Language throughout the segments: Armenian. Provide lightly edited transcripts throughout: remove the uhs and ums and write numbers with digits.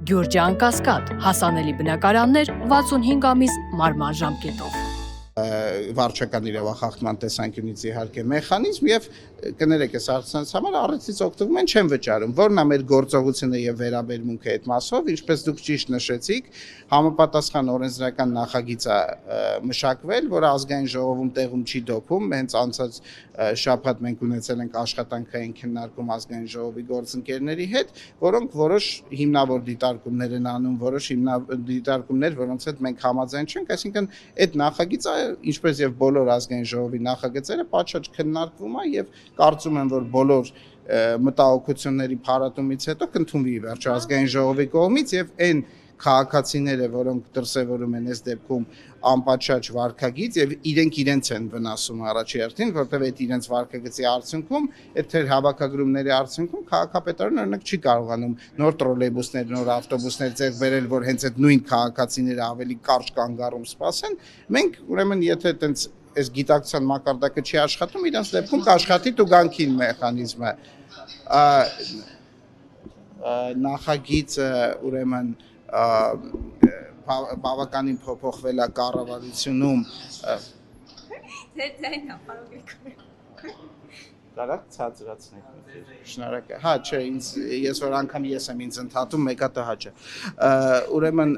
Գյուրջան Կասկադ, հասանելի բնակարաններ 65 ամիս մարման ժամկետով։ Վարչական իրավախախտման տեսանկյունից իհարկե մեխանիզմ եւ կներեք այս հարցանց համար առիթից օգտվում են չեն վճարում, որն է մեր գործողությունը եւ վերաբերմունքը այդ մասով, ինչպես դուք ճիշտ նշեցիք, համապատասխան օրենսդրական նախագիծ է մշակվել, որը ազգային ժողովում տեղում չի դոփում, հենց անցած շաբաթ մենք ունեցել ենք աշխատանքային քննարկում ազգային ժողովի գործընկերների հետ, որոնք որոշ հիմնավոր դիտարկումներ են անում, որոշ դիտարկումներ, որոնց հետ մենք համաձայն չենք, այսինքն այդ նախագիծը ինչպես եւ բոլոր ազգային ժողովի նախագծերը պատշաճ քննարկվում է եւ կարծում եմ որ բոլոր մտահոգությունների փառատումից հետո կընդունվի վերջ ազգային ժողովի կողմից եւ այն քաղաքացիները, որոնք դրսևորում են այս դեպքում անպատշաճ վարքագիծ եւ իրենց են վնասում առաջի հերթին, որտեղ այդ իրենց վարքագծի արդյունքում, այդ թեր հավաքագրումների արդյունքում քաղաքապետարանը օրինակ չի կարողանում նոր տրոլեյբուսներ, նոր ավտոբուսներ ձեռք բերել, որ հենց այդ նույն քաղաքացիները ավելի կարճ կանգառում սպասեն։ Մենք ուրեմն եթե այտենց այս գիտակցության մակարդակը չի աշխատում, իրենց դեպքում կաշխատի տուգանքին մեխանիզմը։ Նախագիծը ուրեմն բավականին փոփոխվել է կառավարությունում Կարա ցածրացնեք շնորհակալ։ Հա, չէ, ես որ անգամ ես եմ ինձ ընդհատում, մեկը տհաճ է։ Ուրեմն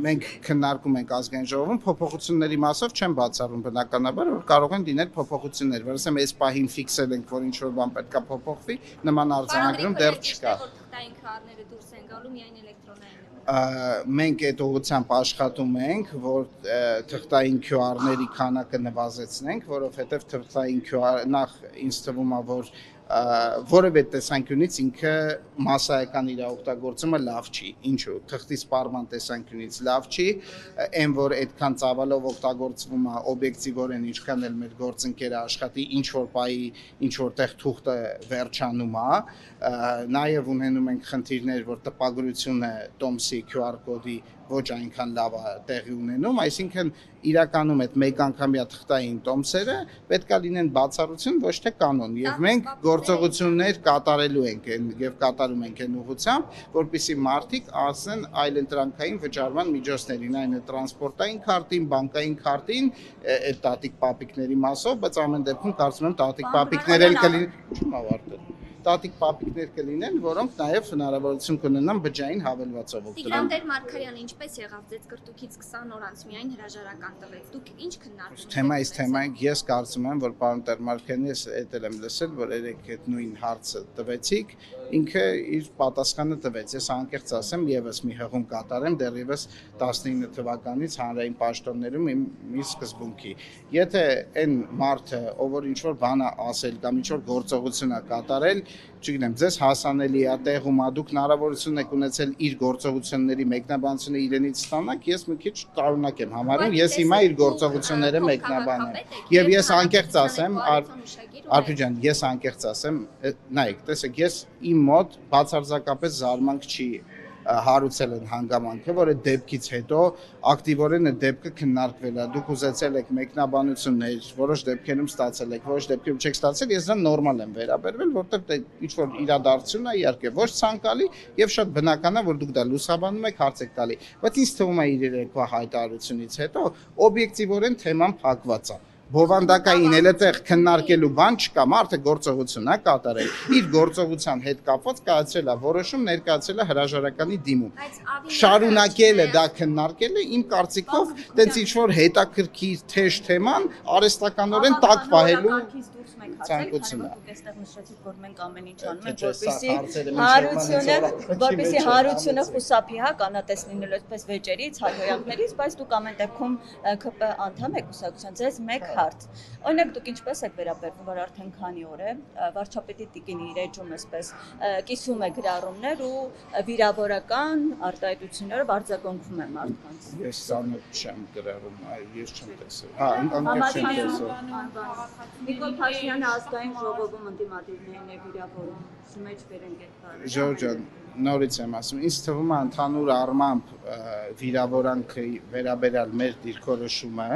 մենք քննարկում ենք ազգային ժողովում փոփոխությունների մասով չեմ բացառում բնականաբար, որ կարող են լինել փոփոխություններ, որ ասեմ, այս պահին ֆիքսել ենք, որ ինչ որ բան պետքա փոփոխվի, նման արձանագրում դեռ չկա։ Դուրս են գալու միայն էլեկտրոնային Մենք այդ ուղղությամբ աշխատում ենք, որ թղթային QR-ների քանակը նվազեցնենք, որովհետև թղթային QR նախ ինձ թվում է, որ որևէ տեսանկյունից ինքը մասսայական իր օգտագործումը լավ չի, ինչու թղթի սպառման տեսանկյունից լավ չի, այն որ այդքան ծավալով օգտագործվում է օբյեկտիվորեն ինչքան էլ մեր գործընկերը աշխատի, ինչ որ պայի, ինչ որտեղ թուղթը վերջանում է, նաև ունենում ենք խնդիրներ, որ տպագրությունը տոմսի QR կոդի ոչ այնքան լավ է տեղի ունենում, այսինքն իրականում այդ մեկ անգամյա թղթային տոմսերը պետք է լինեն բացառություն, ոչ թե կանոն, եւ մենք գործողություններ կատարելու ենք եւ կատարում ենք այն ուղղությամբ, որպեսզի մարդիկ ասեն այլընտրանքային վճարման միջոցներին, այն է տրանսպորտային քարտին, բանկային քարտին, այդ տատիկ պապիկների մասով, բայց ամեն դեպքում կարծում եմ տատիկ պապիկներ էլ կլինեն, տատիկ պապիկներ կլինեն, որոնք նաև հնարավորություն կունենան բջջային հավելվածով օգտվել։ Տիգրան Տեր-Մարգարյանը ինչպես եղավ ձեզ կրտուքից 20 օր անց միայն հրաժարական տվեց։ Դուք ինչ քննարկում Թեմայից թեմայինք ես կարծում եմ, որ պարոն Տեր-Մարգարյանը ես էդ եմ լսել, որ երեք այդ նույն հարցը տվեցիք, ինքը իր պատասխանը տվեց։ Ես անկեղծ ասեմ, եւս մի հղում կատարեմ դեռևս 19 թվականից հանրային պաշտոններում մի սկզբունքի։ Եթե այն մարդը, ով որ ինչ որ բան է ասել կամ ինչ որ գործողություն է կատարել, չգիտեմ, ձեզ հասանելի է տեղում, դուք հնարավորություն եք ունեցել իր գործողությունների մեկնաբանությունը իրենից ստանաք, ես մի քիչ տարօրինակ եմ համարում, ես հիմա իր գործողությունները մեկնաբանեմ։ Եվ ես անկեղծ ասեմ, Արփի ջան, ես անկեղծ ասեմ, նայեք, տեսեք, ես իմ մոտ բացարձակապես զարմանք չի հարուցել են հանգամանքը, որ այդ դեպքից հետո ակտիվորեն այդ դեպքը քննարկվել է, դուք ուզեցել եք մեկնաբանություններ, որոշ դեպքերում ստացել եք, որոշ դեպքերում չեք ստացել, ես դրան նորմալ եմ վերաբերվել, որտեղ ինչ որ իրադարձություն է, իհարկե ոչ ցանկալի եւ շատ բնական է, որ դուք դա լուսաբանում եք, հարց եք տալի, բայց ինձ թվում է իր երեկվա հայտարարությունից հետո օբյեկտիվորեն թեման փակված է։ Բովանդակային էլետեղ քննարկելու բան չկա, մարդը գործողություն է կատարել, իր գործողության հետ կապված կայացրել է որոշում, ներկայացրել է հրաժարականի դիմում։ Շարունակելը դա քննարկելը իմ կարծիքով տենց ինչ որ հետաքրքիր թեժ թեման արհեստականորեն տակ պահելու ցանկություն է։ Դուք այստեղ նշեցիք, որ մենք ամեն ինչ անում ենք, որպեսզի հարությունը խուսափի, հա, կանատես լինելու այսպես վեճերից, հայհոյանքներից, բայց դուք ամեն դեպքում ԿՊ անդամ եք կուսակցության, ձեզ մեկ հարց։ Օրինակ դուք ինչպես եք վերաբերվում, որ արդեն քանի օր է վարչապետի տիկինի իր էջում այսպես կիսում է գրառումներ ու վիրավորական արտահայտություններով արձագանքում է մարդկանց։ Ես ցանոթ չեմ գրառում, ես չեմ տեսել։ Հա, անկեղծ չեմ տեսել։ Նիկոլ Փաշինյանը ազգային ժողովում ընդդիմադիրներին է վիրավորում, մեջ վերենք այդ բանը։ Ժորժ ջան, նորից եմ ասում, ինձ թվում է ընդհանուր առմամբ վիրավորանքի վերաբերյալ մեր դիրքորոշումը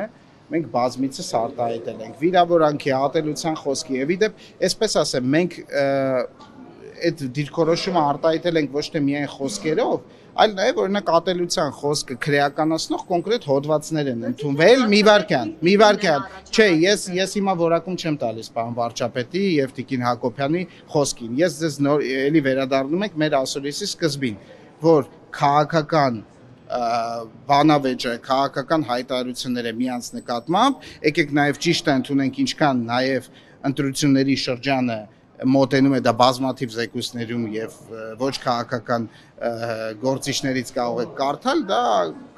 մենք բազմիցս արտահայտել ենք վիրավորանքի ատելության խոսքի եւ իդեպ այսպես ասեմ մենք այդ դիրքորոշումը արտահայտել ենք ոչ թե միայն խոսքերով, այլ նաև օրինակ ատելության խոսքը քրեականացնող կոնկրետ հոդվածներ են ընդունվել մի վարքյան, չէ, ես հիմա որակում չեմ տալիս պարոն վարչապետի եւ Տիկին Հակոբյանի խոսքին, ես ձեզ էլի վերադառնում ենք մեր ասորիսի սկզբին, որ քաղաքական բանավեճը, քաղաքական հայտարարությունները միանց նկատմամբ, եկեք նաև ճիշտ ընդունենք ինչքան նաև ընտրությունների շրջանը մոտենում է դա բազմաթիվ զեկույցներում եւ ոչ քաղաքական գործիչներից կարող եք կարդալ, դա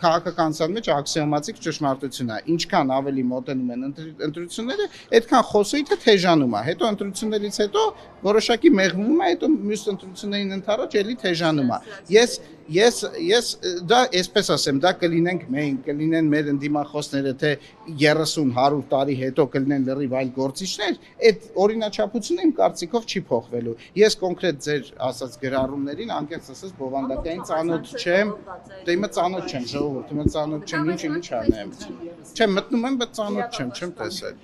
քաղաքականության մեջ աքսիոմատիկ ճշմարտություն է։ Ինչքան ավելի մոտենում են ընտրությունները, այդքան խոսույթը թեժանում է։ Հետո ընտրություններից հետո որոշակի մեղմում է, հետո մյուս ընտրություններին ընդառաջ էլի թեժանում է։ Ես դա այսպես ասեմ, դա կլինենք մենք, կլինեն մեր ընդդիմախոսները, թե 30-100 տարի հետո կլինեն լրիվ այլ գործիչներ, այդ օրինաչափությունը իմ կարծիքով չի փոխվելու։ Ես կոնկրետ ձեր ասած գրառումներին անկեղծ ասած բովանդակային ծանոթ չեմ, դե իմը ծանոթ չեմ, ժողովուրդ, իմը ծանոթ չեմ, ինչ անեմ։ Չեմ մտնում եմ, բայց ծանոթ չեմ տեսել։